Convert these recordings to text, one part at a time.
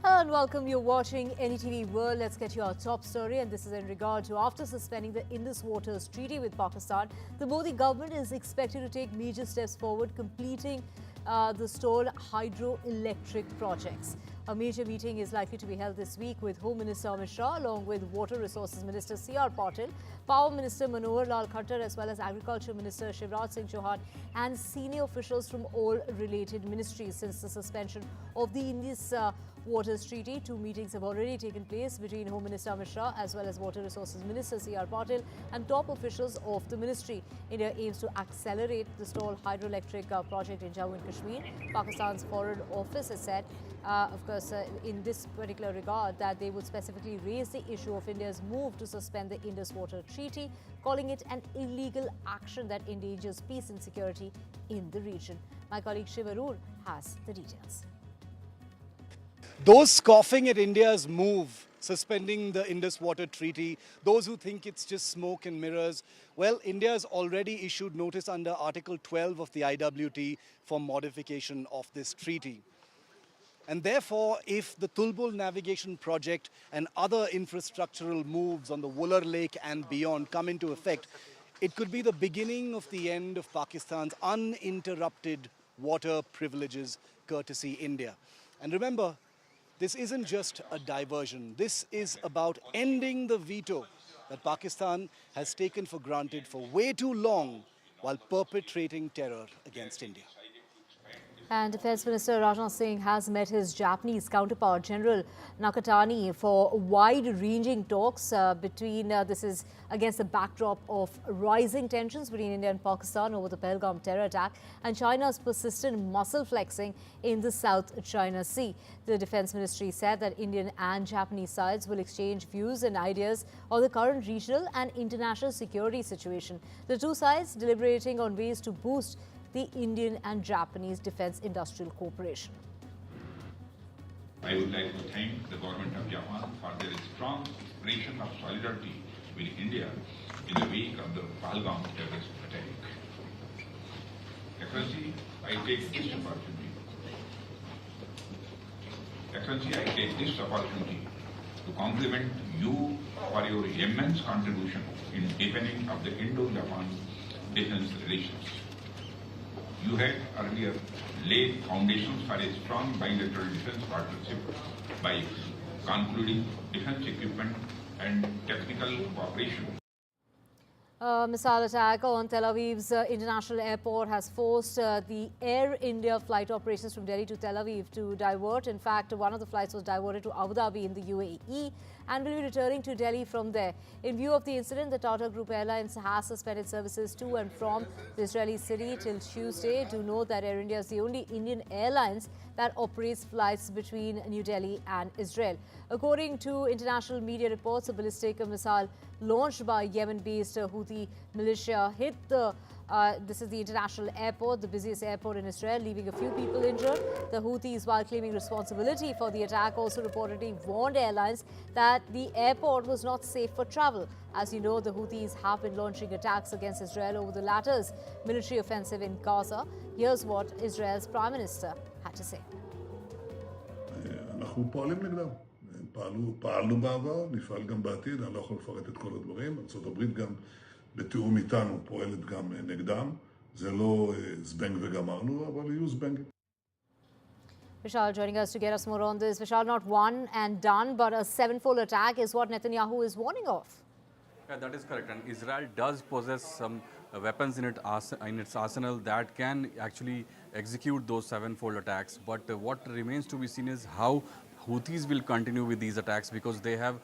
Hello and welcome. You're watching NDTV World. Let's get you our top story, and this is in regard to after suspending the Indus Waters Treaty with Pakistan, the Modi government is expected to take major steps forward, completing the stalled hydroelectric projects. A major meeting is likely to be held this week with Home Minister Amit Shah along with Water Resources Minister C.R. Patil, Power Minister Manohar Lal Khattar as well as Agriculture Minister Shivraj Singh Chauhan and senior officials from all related ministries. Since the suspension of the Indus Waters Treaty, two meetings have already taken place between Home Minister Amit Shah as well as Water Resources Minister C.R. Patil and top officials of the ministry. India aims to accelerate the stalled hydroelectric project in Jammu and Kashmir. Pakistan's Foreign Office has said, of course, in this particular regard, that they would specifically raise the issue of India's move to suspend the Indus Water Treaty, calling it an illegal action that endangers peace and security in the region. My colleague Shiv Arun has the details. Those scoffing at India's move, suspending the Indus Water Treaty, those who think it's just smoke and mirrors, well, India has already issued notice under Article 12 of the IWT for modification of this treaty. And therefore, if the Tulbul navigation project and other infrastructural moves on the Wular Lake and beyond come into effect, it could be the beginning of the end of Pakistan's uninterrupted water privileges courtesy India. And remember, this isn't just a diversion. This is about ending the veto that Pakistan has taken for granted for way too long while perpetrating terror against India. And Defence Minister Rajnath Singh has met his Japanese counterpart, General Nakatani, for wide-ranging talks this is against the backdrop of rising tensions between India and Pakistan over the Pahalgam terror attack and China's persistent muscle flexing in the South China Sea. The Defence Ministry said that Indian and Japanese sides will exchange views and ideas on the current regional and international security situation. The two sides deliberating on ways to boost the Indian and Japanese defence industrial cooperation. I would like to thank the government of Japan for their strong expression of solidarity with India in the wake of the Pahalgam terrorist attack. Excellency, I take this opportunity to compliment you for your immense contribution in deepening of the Indo-Japan defence relations. You had earlier laid foundations for a strong bilateral defence partnership by concluding defence equipment and technical cooperation. A missile attack on Tel Aviv's international airport has forced the Air India flight operations from Delhi to Tel Aviv to divert. In fact, one of the flights was diverted to Abu Dhabi in the UAE and will be returning to Delhi from there. In view of the incident, the Tata Group Airlines has suspended services to and from the Israeli city till Tuesday. Do note that Air India is the only Indian airlines that operates flights between New Delhi and Israel. According to international media reports, a ballistic missile launched by Yemen-based Houthi militia hit this is the international airport, the busiest airport in Israel, leaving a few people injured. The Houthis, while claiming responsibility for the attack, also reportedly warned airlines that the airport was not safe for travel. As you know, the Houthis have been launching attacks against Israel over the latter's military offensive in Gaza. Here's what Israel's Prime Minister had to say. אנחנו פועלים נגדם. פעלנו בעבר, נפעל גם בעתיד, אני לא יכול לפרט את כל הדברים. ארצות הברית גם בתיאום איתנו פועלת גם נגדם. זה לא זבנג וגמרנו, אבל יהיו זבנגים. Vishal joining us to get us more on this. Vishal, not one and done, but a sevenfold attack is what Netanyahu is warning of. Yeah, that is correct. And Israel does possess some weapons in its arsenal that can actually execute those sevenfold attacks. But what remains to be seen is how Houthis will continue with these attacks, because they have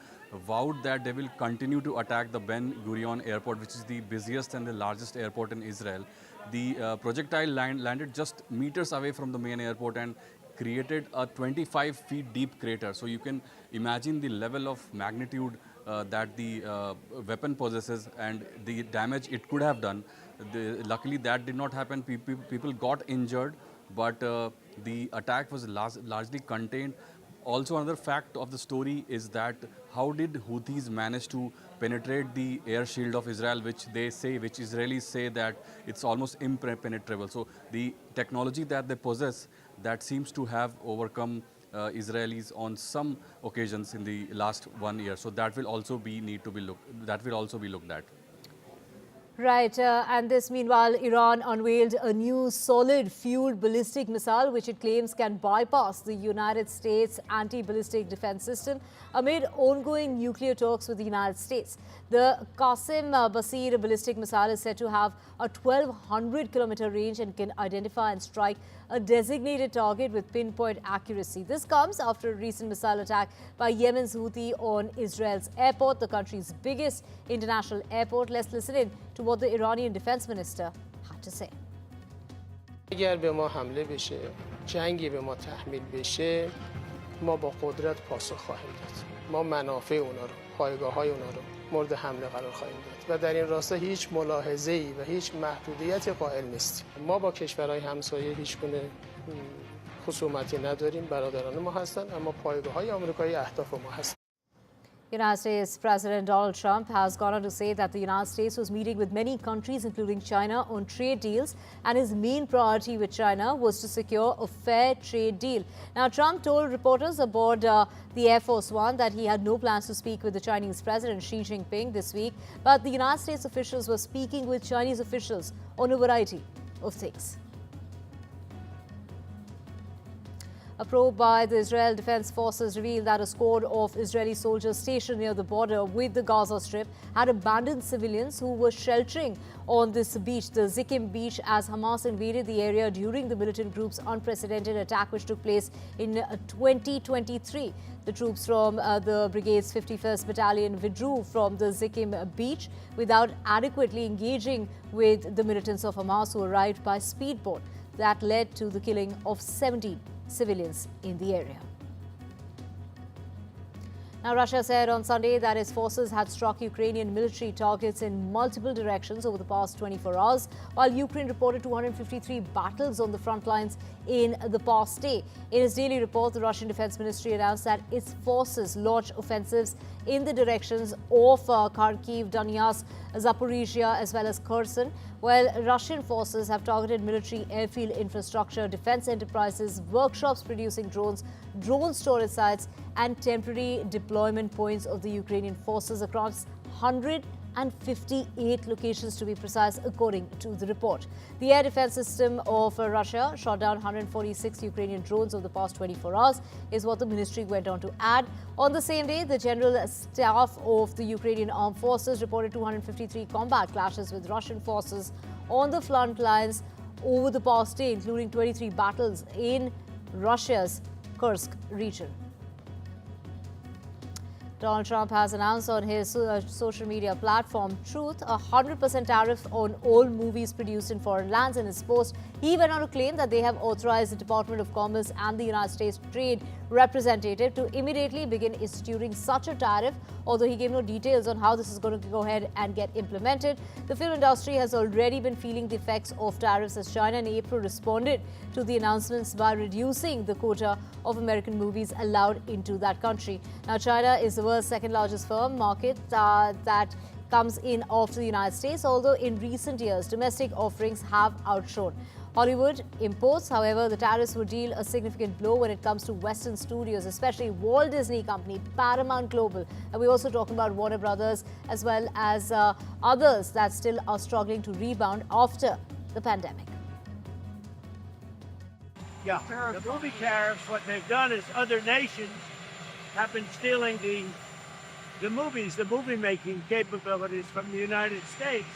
vowed that they will continue to attack the Ben Gurion airport, which is the busiest and the largest airport in Israel. The projectile landed just meters away from the main airport and created a 25 feet deep crater. So you can imagine the level of magnitude that the weapon possesses and the damage it could have done. Luckily that did not happen. People got injured, but the attack was largely contained. Also, another fact of the story is that how did Houthis manage to penetrate the air shield of Israel, which Israelis say that it's almost impenetrable. So the technology that they possess that seems to have overcome Israelis on some occasions in the last 1 year. So that will also be looked at. Right, and this meanwhile, Iran unveiled a new solid-fueled ballistic missile which it claims can bypass the United States anti-ballistic defense system amid ongoing nuclear talks with the United States. The Qasim Basir ballistic missile is said to have a 1,200-kilometer range and can identify and strike a designated target with pinpoint accuracy. This comes after a recent missile attack by Yemen's Houthi on Israel's airport, the country's biggest international airport. Let's listen in to what the Iranian defense minister had to say. اگر به ما حمله بشه، جنگی به ما تحمیل بشه، ما با قدرت پاسخ خواهیم داد. ما منافع اونا رو، پایگاه‌های اونا رو مورد حمله قرار خواهیم داد و در این راستا هیچ ملاحظه‌ای و هیچ محدودیتی قائل نیستیم. ما با کشورهای همسایه هیچ گونه خصومتی نداریم، برادران ما هستند، اما پایگاه‌های آمریکایی اهداف ما هستند. United States President Donald Trump has gone on to say that the United States was meeting with many countries, including China, on trade deals, and his main priority with China was to secure a fair trade deal. Now, Trump told reporters aboard the Air Force One that he had no plans to speak with the Chinese President Xi Jinping this week, but the United States officials were speaking with Chinese officials on a variety of things. A probe by the Israel Defense Forces revealed that a squad of Israeli soldiers stationed near the border with the Gaza Strip had abandoned civilians who were sheltering on this beach, the Zikkim beach, as Hamas invaded the area during the militant group's unprecedented attack which took place in 2023. The troops from the brigade's 51st Battalion withdrew from the Zikkim beach without adequately engaging with the militants of Hamas who arrived by speedboat. That led to the killing of 17 civilians in the area. Now, Russia said on Sunday that its forces had struck Ukrainian military targets in multiple directions over the past 24 hours, while Ukraine reported 253 battles on the front lines in the past day. In its daily report, the Russian Defense Ministry announced that its forces launched offensives in the directions of Kharkiv, Donetsk, Zaporizhia, as well as Kherson, while Russian forces have targeted military airfield infrastructure, defense enterprises, workshops producing drones, drone storage sites, and temporary deployment points of the Ukrainian forces across 158 locations to be precise, according to the report. The air defense system of Russia shot down 146 Ukrainian drones over the past 24 hours, is what the ministry went on to add. On the same day, the General Staff of the Ukrainian Armed Forces reported 253 combat clashes with Russian forces on the front lines over the past day, including 23 battles in Russia's Kursk region. Donald Trump has announced on his social media platform Truth a 100% tariff on all movies produced in foreign lands. In his post, he went on to claim that they have authorized the Department of Commerce and the United States Trade Representative to immediately begin instituting such a tariff, although he gave no details on how this is going to go ahead and get implemented. The film industry has already been feeling the effects of tariffs as China in April responded to the announcements by reducing the quota of American movies allowed into that country. Now, China is the world's second largest film market that comes in after the United States, although in recent years, domestic offerings have outshone Hollywood imports. However, the tariffs would deal a significant blow when it comes to Western studios, especially Walt Disney Company, Paramount Global, and we're also talking about Warner Brothers, as well as others that still are struggling to rebound after the pandemic. Yeah, the movie tariffs, what they've done is other nations have been stealing the movies, the movie-making capabilities from the United States.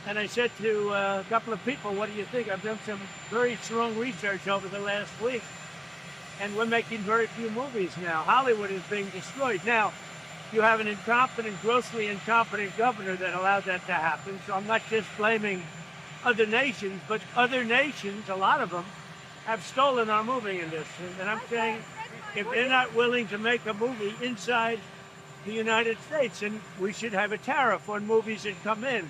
And I said to a couple of people, what do you think? I've done some very strong research over the last week, and we're making very few movies now. Hollywood is being destroyed. Now, you have an incompetent, grossly incompetent governor that allowed that to happen, so I'm not just blaming other nations, but other nations, a lot of them, have stolen our movie industry. And I'm saying, if they're not willing to make a movie inside the United States, then we should have a tariff on movies that come in.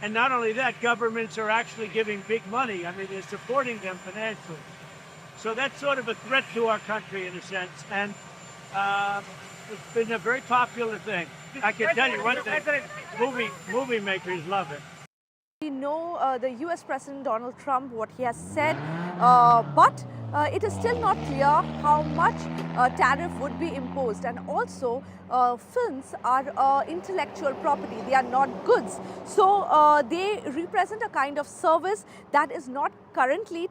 And not only that, governments are actually giving big money. I mean, they're supporting them financially. So that's sort of a threat to our country in a sense. And it's been a very popular thing. I can tell you one thing, movie makers love it. We know the US President Donald Trump, what he has said, but it is still not clear how much tariff would be imposed, and also films are intellectual property, they are not goods. So they represent a kind of service that is not currently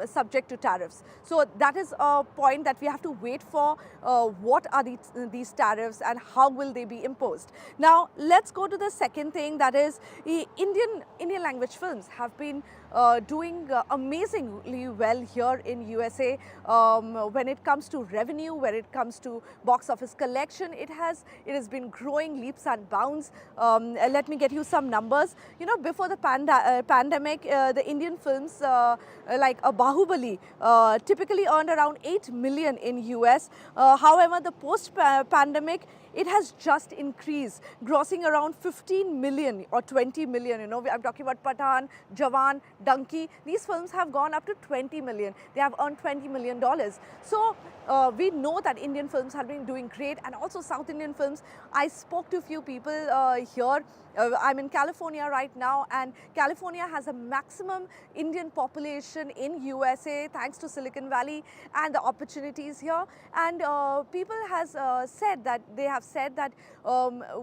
subject to tariffs. So that is a point that we have to wait for. What are these tariffs and how will they be imposed? Now let's go to the second thing, that is Indian language films have been doing amazingly well here in USA. When it comes to revenue, when it comes to box office collection, it has been growing leaps and bounds. Let me get you some numbers. You know, before the pandemic, the Indian films like a Bahubali typically earned around 8 million in US. However, the post-pandemic, it has just increased, grossing around 15 million or 20 million. You know, I'm talking about Pathan, Jawan, Donkey. These films have gone up to 20 million. They have earned $20 million. So we know that Indian films have been doing great, and also South Indian films. I spoke to a few people here. I'm in California right now, and California has a maximum Indian population in USA thanks to Silicon Valley and the opportunities here. And people have said that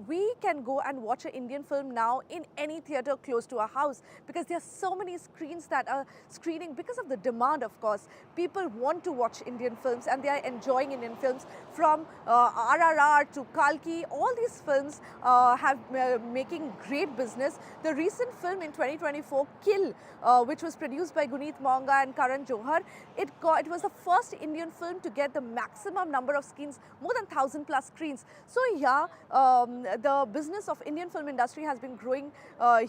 we can go and watch an Indian film now in any theatre close to our house, because there are so many screens that are screening because of the demand, of course. People want to watch Indian films and they are enjoying Indian films, from RRR to Kalki. All these films have making great business. The recent film in 2024, Kill, which was produced by Guneet Monga and Karan Johar, it was the first Indian film to get the maximum number of screens, more than 1,000 plus screens. So yeah, the business of Indian film industry has been growing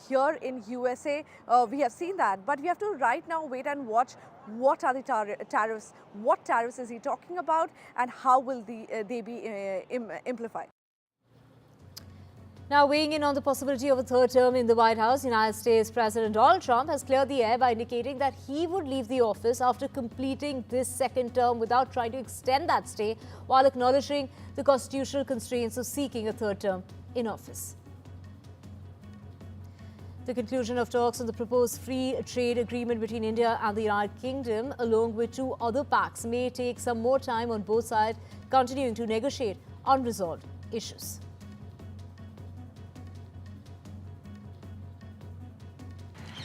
here in USA. We have seen that, but we have to right now wait and watch what are the tariffs, what tariffs is he talking about, and how will they be amplified. Now, weighing in on the possibility of a third term in the White House, United States President Donald Trump has cleared the air by indicating that he would leave the office after completing this second term without trying to extend that stay, while acknowledging the constitutional constraints of seeking a third term in office. The conclusion of talks on the proposed free trade agreement between India and the United Kingdom, along with two other pacts, may take some more time, on both sides continuing to negotiate unresolved issues.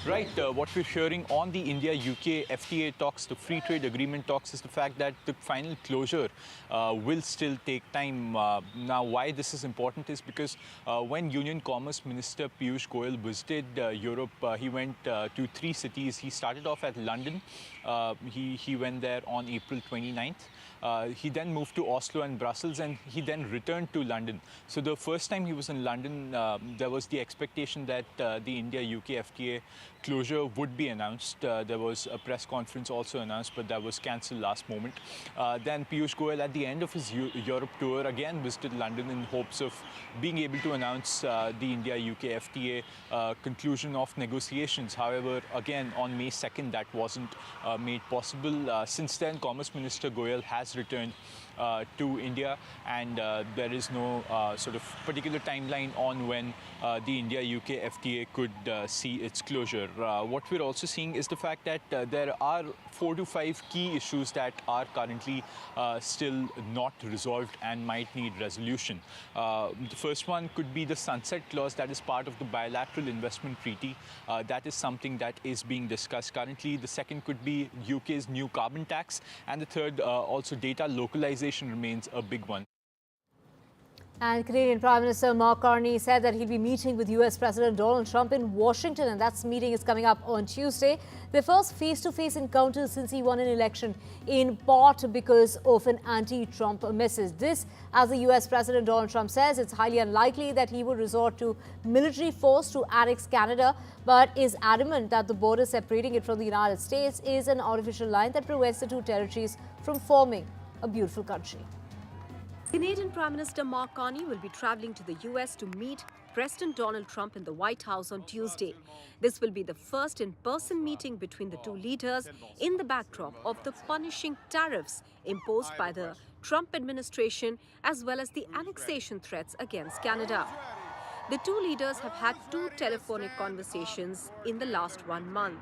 Right, what we're hearing on the India-UK FTA talks, the free trade agreement talks, is the fact that the final closure will still take time. Now, why this is important is because when Union Commerce Minister Piyush Goyal visited Europe, he went to 3 cities. He started off at London. He went there on April 29th. He then moved to Oslo and Brussels, and he then returned to London. So the first time he was in London, there was the expectation that the India-UK FTA closure would be announced. There was a press conference also announced, but that was cancelled last moment. Then Piyush Goyal, at the end of his Europe tour, again visited London in hopes of being able to announce the India-UK FTA conclusion of negotiations. However, again, on May 2nd, that wasn't made possible. Since then, Commerce Minister Goyal has returned to India, and there is no sort of particular timeline on when the India-UK FTA could see its closure. What we're also seeing is the fact that there are 4 to 5 key issues that are currently still not resolved and might need resolution. The first one could be the sunset clause that is part of the bilateral investment treaty. That is something that is being discussed currently. The second could be UK's new carbon tax, and the third, also data localization, remains a big one. And Canadian Prime Minister Mark Carney said that he'll be meeting with US President Donald Trump in Washington, and that meeting is coming up on Tuesday. Their first face-to-face encounter since he won an election, in part because of an anti-Trump message. This, as the US President Donald Trump says, it's highly unlikely that he would resort to military force to annex Canada, but is adamant that the border separating it from the United States is an artificial line that prevents the two territories from forming a beautiful country. Canadian Prime Minister Mark Carney will be travelling to the US to meet President Donald Trump in the White House on Tuesday. This will be the first in-person meeting between the two leaders in the backdrop of the punishing tariffs imposed by the Trump administration, as well as the annexation threats against Canada. The two leaders have had 2 telephonic conversations in the last 1 month.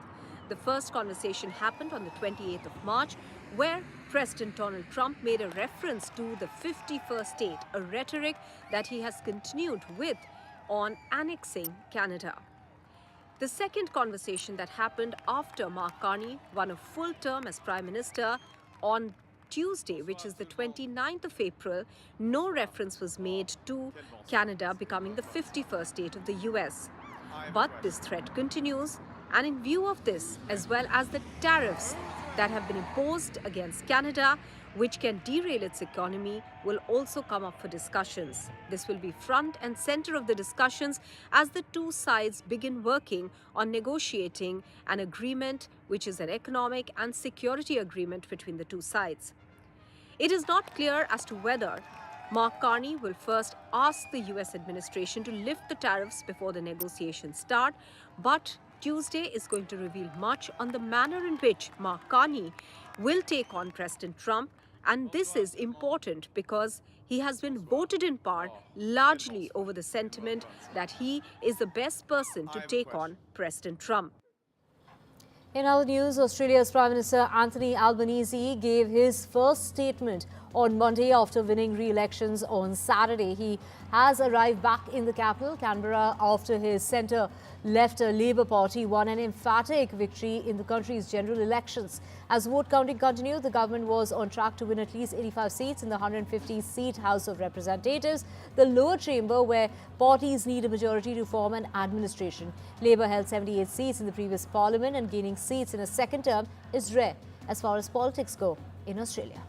The first conversation happened on the 28th of March, where President Donald Trump made a reference to the 51st state, a rhetoric that he has continued with on annexing Canada. The second conversation that happened after Mark Carney won a full term as Prime Minister on Tuesday, which is the 29th of April, no reference was made to Canada becoming the 51st state of the US. But this threat continues, and in view of this, as well as the tariffs that have been imposed against Canada, which can derail its economy, will also come up for discussions. This will be front and center of the discussions as the two sides begin working on negotiating an agreement, which is an economic and security agreement between the two sides. It is not clear as to whether Mark Carney will first ask the US administration to lift the tariffs before the negotiations start, but Tuesday is going to reveal much on the manner in which Mark Carney will take on President Trump, and this is important because he has been voted in part largely over the sentiment that he is the best person to take on President Trump. In other news, Australia's Prime Minister Anthony Albanese gave his first statement on Monday after winning re-elections on Saturday. He has arrived back in the capital, Canberra, after his centre-left Labour Party won an emphatic victory in the country's general elections. As vote counting continued, the government was on track to win at least 85 seats in the 150-seat House of Representatives, the lower chamber where parties need a majority to form an administration. Labour held 78 seats in the previous parliament, and gaining seats in a second term is rare as far as politics go in Australia.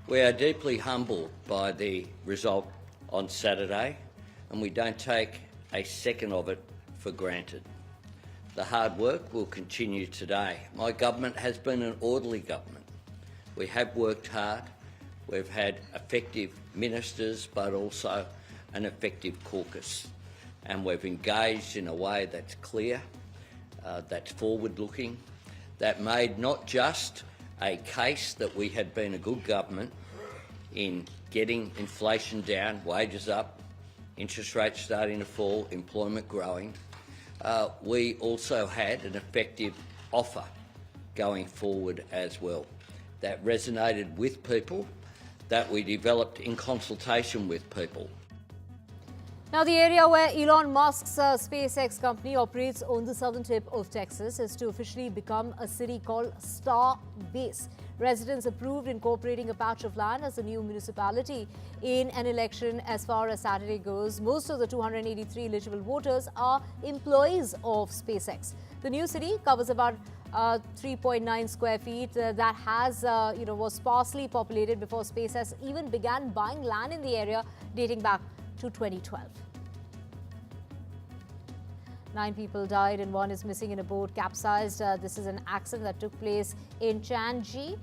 We are deeply humbled by the result on Saturday, and we don't take a second of it for granted. The hard work will continue today. My government has been an orderly government. We have worked hard. We've had effective ministers, but also an effective caucus. And we've engaged in a way that's clear, that's forward-looking, that made not just a case that we had been a good government in getting inflation down, wages up, interest rates starting to fall, employment growing. We also had an effective offer going forward as well that resonated with people, that we developed in consultation with people. Now, the area where Elon Musk's SpaceX company operates on the southern tip of Texas is to officially become a city called Star Base. Residents approved incorporating a patch of land as a new municipality in an election as far as Saturday goes. Most of the 283 eligible voters are employees of SpaceX. The new city covers about 3.9 square feet that has, was sparsely populated before SpaceX even began buying land in the area dating back to 2012. 9 people died and 1 is missing in a boat capsized. This is an accident that took place in Changi.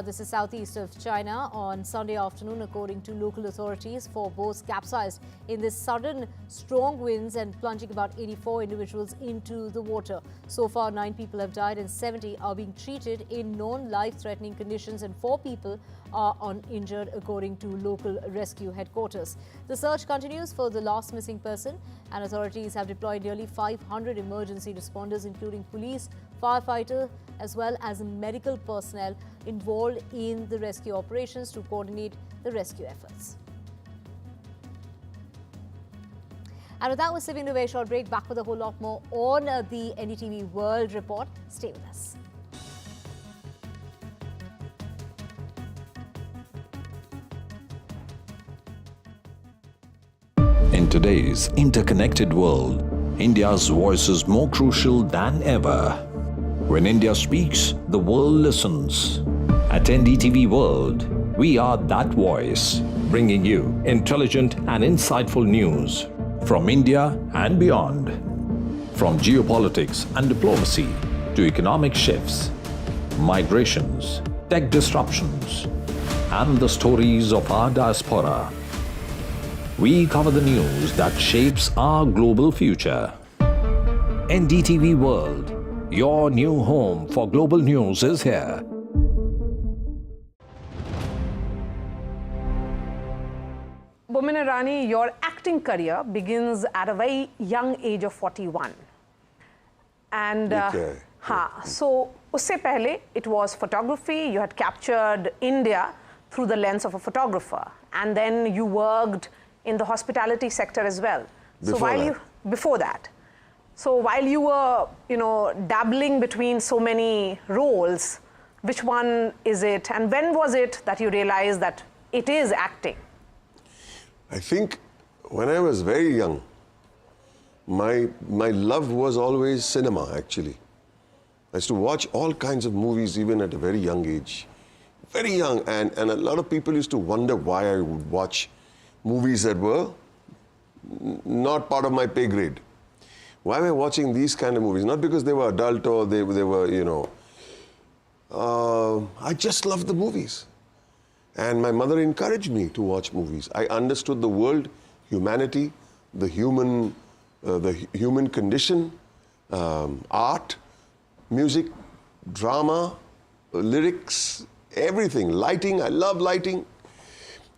This is southeast of China on Sunday afternoon, according to local authorities. 4 boats capsized in this sudden strong winds and plunging about 84 individuals into the water. So far, 9 people have died and 70 are being treated in non-life-threatening conditions, and 4 people are uninjured, according to local rescue headquarters. The search continues for the last missing person, and authorities have deployed nearly 500 emergency responders, including police, firefighters, as well as medical personnel involved in the rescue operations to coordinate the rescue efforts. And with that, we're slipping to a very short break. Back with a whole lot more on the NDTV World Report. Stay with us. In today's interconnected world, India's voice is more crucial than ever. When India speaks, the world listens. At NDTV World, we are that voice, bringing you intelligent and insightful news from India and beyond. From geopolitics and diplomacy to economic shifts, migrations, tech disruptions, and the stories of our diaspora. We cover the news that shapes our global future. NDTV World, your new home for global news, is here. Boman Irani, your acting career begins at a very young age of 41. And Okay. so Usse pehle, it was photography. You had captured India through the lens of a photographer. And then you worked in the hospitality sector as well. Before that. So while you were, dabbling between so many roles, which one is it? And when was it that you realized that it is acting? I think when I was very young, my love was always cinema, actually. I used to watch all kinds of movies even at a very young age. Very young, and a lot of people used to wonder why I would watch movies that were not part of my pay grade. Why am I watching these kind of movies? Not because they were adult or they were, I just loved the movies. And my mother encouraged me to watch movies. I understood the world, humanity, the human condition, art, music, drama, lyrics, everything. Lighting, I love lighting.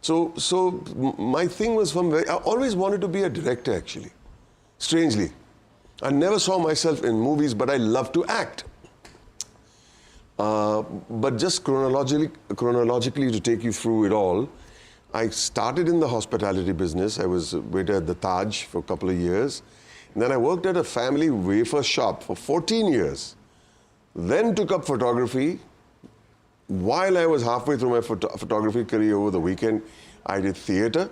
So my thing was I always wanted to be a director, actually. Strangely. I never saw myself in movies, but I love to act. But just chronologically to take you through it all, I started in the hospitality business. I was a waiter at the Taj for a couple of years. And then I worked at a family wafer shop for 14 years. Then took up photography. While I was halfway through my photography career over the weekend, I did theater.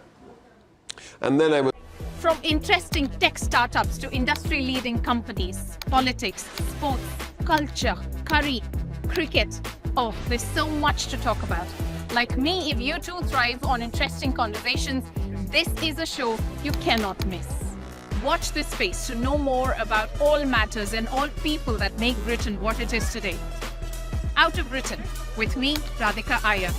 And then I was... From interesting tech startups to industry-leading companies, politics, sports, culture, curry, cricket. Oh, there's so much to talk about. Like me, if you too thrive on interesting conversations, this is a show you cannot miss. Watch this space to know more about all matters and all people that make Britain what it is today. Out of Britain, with me, Radhika Iyer.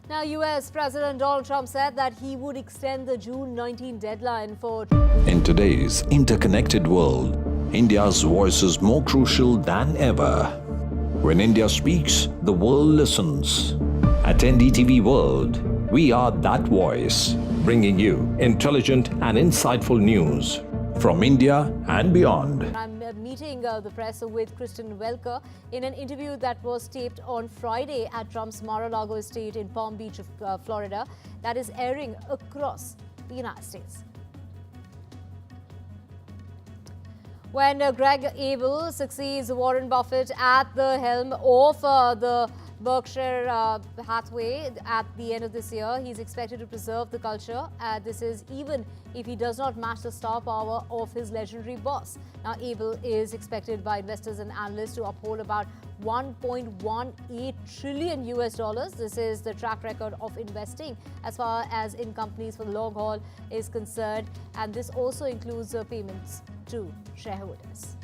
Now, US President Donald Trump said that he would extend the June 19 deadline for... In today's interconnected world, India's voice is more crucial than ever. When India speaks, the world listens. At NDTV World, we are that voice, bringing you intelligent and insightful news from India and beyond. I'm meeting the press with Kristen Welker in an interview that was taped on Friday at Trump's Mar-a-Lago estate in Palm Beach, Florida, that is airing across the United States. When Greg Abel succeeds Warren Buffett at the helm of the Berkshire Hathaway at the end of this year, he's expected to preserve the culture. This is even if he does not match the star power of his legendary boss. Now, Abel is expected by investors and analysts to uphold about $1.18 trillion US. This is the track record of investing as far as in companies for the long haul is concerned. And this also includes payments to shareholders.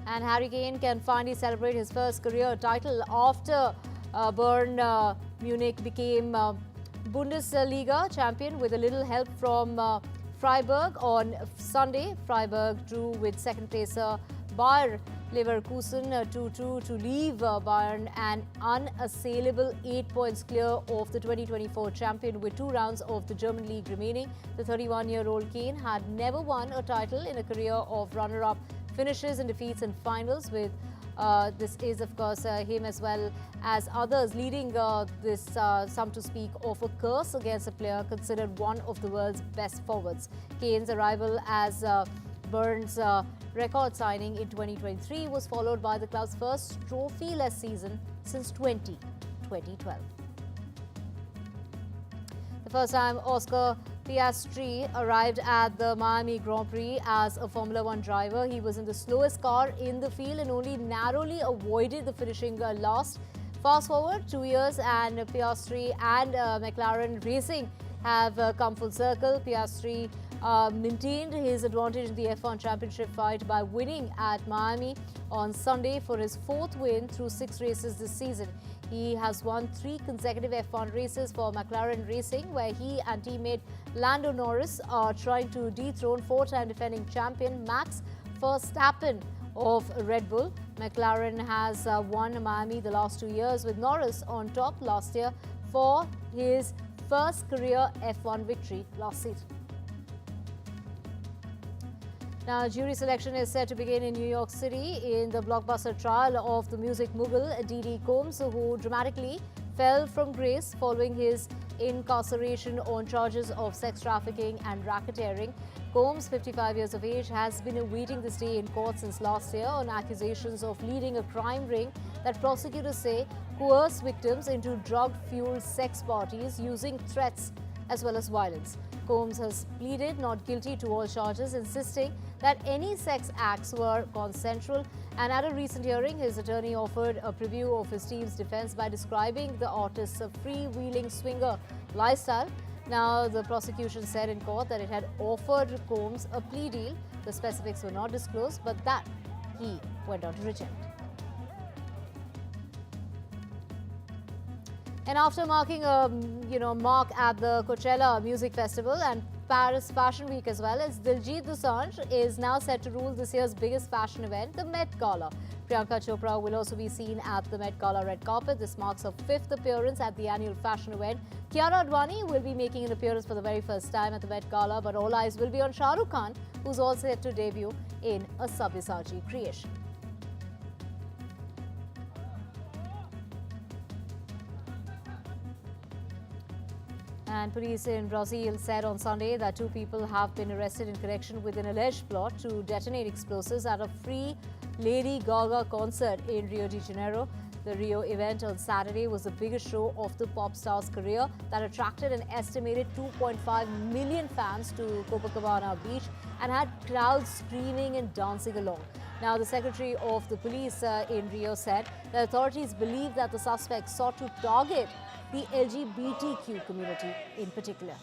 And Harry Kane can finally celebrate his first career title after Bayern Munich became Bundesliga champion with a little help from Freiburg. On Sunday, Freiburg drew with second placer Bayer Leverkusen 2-2 to leave Bayern an unassailable 8 points clear of the 2024 champion with 2 rounds of the German league remaining. The 31-year-old Kane had never won a title in a career of runner-up finishes and defeats in finals with this is of course him as well as others leading this some to speak of a curse against a player considered one of the world's best forwards. Kane's arrival as Bayern's record signing in 2023 was followed by the club's first trophy-less season since 2012. The first time Oscar Piastri arrived at the Miami Grand Prix as a Formula One driver. He was in the slowest car in the field and only narrowly avoided the finishing last. Fast forward 2 years and Piastri and McLaren Racing have come full circle. Piastri maintained his advantage in the F1 Championship fight by winning at Miami on Sunday for his 4th win through 6 races this season. He has won 3 consecutive F1 races for McLaren Racing, where he and teammate Lando Norris are trying to dethrone 4-time defending champion Max Verstappen of Red Bull. McLaren has won Miami the last 2 years, with Norris on top last year for his first career F1 victory last season. Now, jury selection is set to begin in New York City in the blockbuster trial of the music mogul D.D. Combs, who dramatically fell from grace following his incarceration on charges of sex trafficking and racketeering. Combs, 55 years of age, has been awaiting this day in court since last year on accusations of leading a crime ring that prosecutors say coerced victims into drug-fueled sex parties using threats as well as violence. Combs has pleaded not guilty to all charges, insisting that any sex acts were consensual. And at a recent hearing, his attorney offered a preview of his team's defense by describing the artist's freewheeling swinger lifestyle. Now, the prosecution said in court that it had offered Combs a plea deal. The specifics were not disclosed, but that he went on to reject. And after marking a mark at the Coachella Music Festival and Paris Fashion Week as well, as Diljit Dosanjh is now set to rule this year's biggest fashion event, the Met Gala. Priyanka Chopra will also be seen at the Met Gala red carpet. This marks her 5th appearance at the annual fashion event. Kiara Advani will be making an appearance for the very first time at the Met Gala, but all eyes will be on Shah Rukh Khan, who's all set to debut in a Sabyasachi creation. And police in Brazil said on Sunday that 2 people have been arrested in connection with an alleged plot to detonate explosives at a free Lady Gaga concert in Rio de Janeiro. The Rio event on Saturday was the biggest show of the pop star's career that attracted an estimated 2.5 million fans to Copacabana Beach and had crowds screaming and dancing along. Now, the Secretary of the Police in Rio said the authorities believe that the suspects sought to target the LGBTQ community in particular.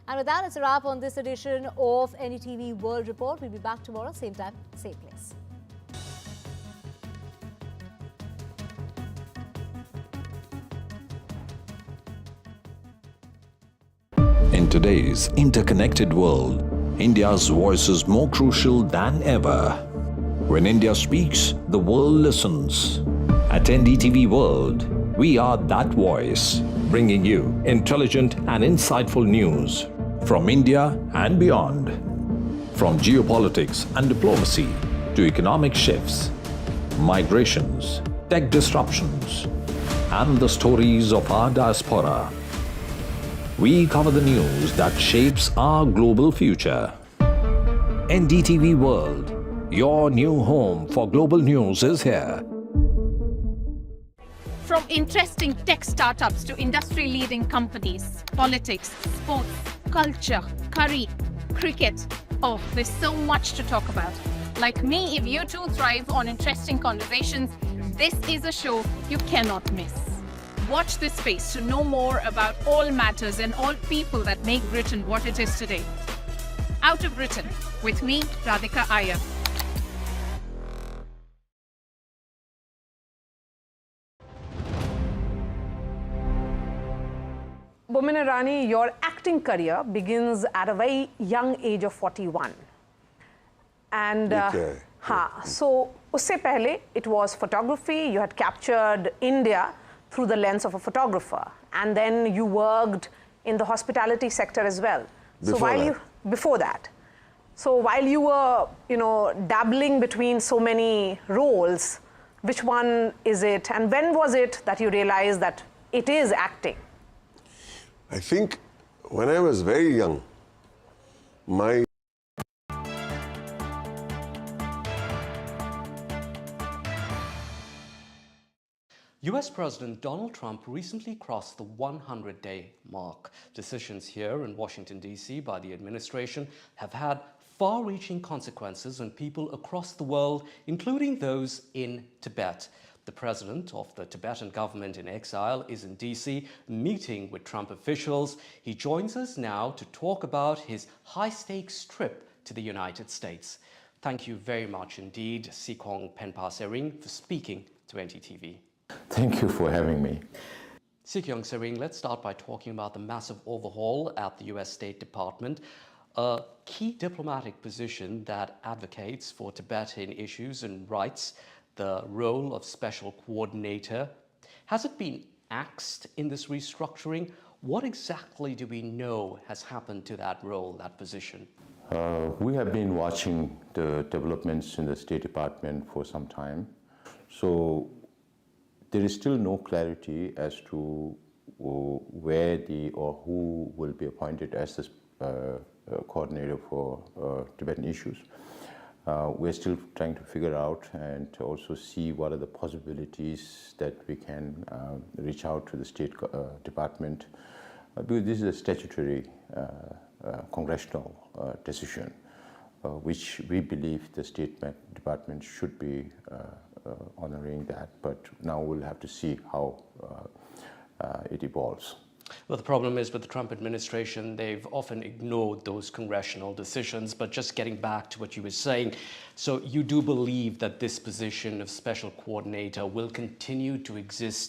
And with that, it's a wrap on this edition of NDTV World Report. We'll be back tomorrow, same time, same place. In today's interconnected world, India's voice is more crucial than ever. When India speaks, the world listens. At NDTV World, we are that voice, bringing you intelligent and insightful news from India and beyond. From geopolitics and diplomacy to economic shifts, migrations, tech disruptions, and the stories of our diaspora. We cover the news that shapes our global future. NDTV World, your new home for global news, is here. From interesting tech startups to industry-leading companies, politics, sports, culture, curry, cricket. Oh, there's so much to talk about. Like me, if you too thrive on interesting conversations, this is a show you cannot miss. Watch this space to know more about all matters and all people that make Britain what it is today. Out of Britain, with me, Radhika Iyer. Boman Irani, your acting career begins at a very young age of 41. And so usse pehle it was photography. You had captured India through the lens of a photographer, and then you worked in the hospitality sector as well. Before that. So while you were, dabbling between so many roles, which one is it, and when was it that you realized that it is acting? I think when I was very young, my US President Donald Trump recently crossed the 100-day mark. Decisions here in Washington, D.C. by the administration have had far-reaching consequences on people across the world, including those in Tibet. The president of the Tibetan government in exile is in D.C. meeting with Trump officials. He joins us now to talk about his high-stakes trip to the United States. Thank you very much indeed, Sikong Penpa Sering, for speaking to NDTV. Thank you for having me. Sikyong Sering, let's start by talking about the massive overhaul at the US State Department, a key diplomatic position that advocates for Tibetan issues and rights, the role of special coordinator. Has it been axed in this restructuring? What exactly do we know has happened to that role, that position? We have been watching the developments in the State Department for some time. So there is still no clarity as to where or who will be appointed as the coordinator for Tibetan issues. We're still trying to figure out and to also see what are the possibilities that we can reach out to the State Department, because this is a statutory congressional decision, which we believe the State Department should be honoring that, but now we'll have to see how it evolves. Well, the problem is with the Trump administration, they've often ignored those congressional decisions. But just getting back to what you were saying, so you do believe that this position of special coordinator will continue to exist